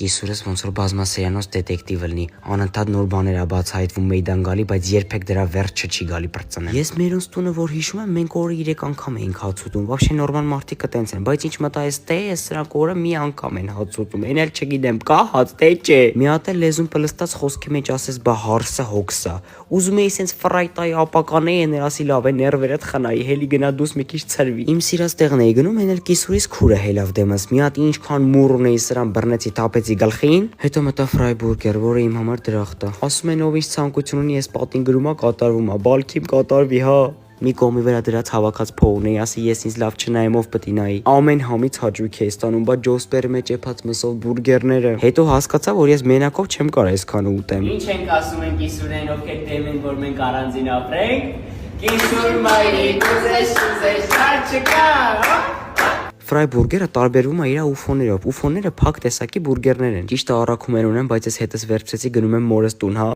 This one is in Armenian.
կիսուրս ոնց որ բազմասերիանոց դետեկտիվ լինի, անընդհատ նոր բաներ է բացահայտվում մեյդան գալի, բայց երբեք դրա վերջը չի գալի բրծնել։ Ես մերոնց տունը որ հիշում եմ, մենք օրը 3 անգամ էինք հաց ուտում, вообще նորմալ մարդիկ կտենց են, բայց ինչ մտա էս տե, սրանք օրը մի անգամ են հաց ուտում, էն էլ չգիտեմ, կա հաց թե չէ։ Մի հատ էլ լեզուն պլստած խոսքի մեջ ասես բա հարսը հոգսա։ Ուզում էի սենց ֆրայտայի ապականեի էներ ասի լավ է ներվերդ խնայի, հելի գնա դուս մի քիչ ցրվի։ Իմ սիրած տեղն էի գնում, էն էլ կիսուրիս քուրը հելավ դեմս, մի հատ ինչքան մուռ ունեի սրան բռնեցի թափեցի գլխին, հետո մտա ֆրայբուրգեր, որը իմ համար դրախտ է։ Ասում են ով ինչ ցանկություն ունի, ես պատին գրում ա կատարվում ա, բալքիմ կատարվի, հա։ Մի կողմի վրա դրած հավաքած փողն էի, ասի ես ինձ լավ չնայեմ ով պետք է նայի։ Ամեն համից հաճույք է ստանում, բայց ջոսպերի մեջ եփած մսով բուրգերները։ Հետո հասկացա, որ ես մենակով չեմ կարող այսքանը ուտեմ։ Ինչ ենք ասում են կիսուրեն, ովքեր դեմ են, որ մենք առանձին ապրենք։ Կիսուր մայրիկ, ուզես, շար չկա։ Ֆրայբուրգերը տարբերվում է իր ուֆոներով։ Ուֆոները փակ տեսակի բուրգերներ են։ Ճիշտ է առաքում են ունեն, բայց ես հետս վերցրեցի գնում եմ մորս տուն, հա։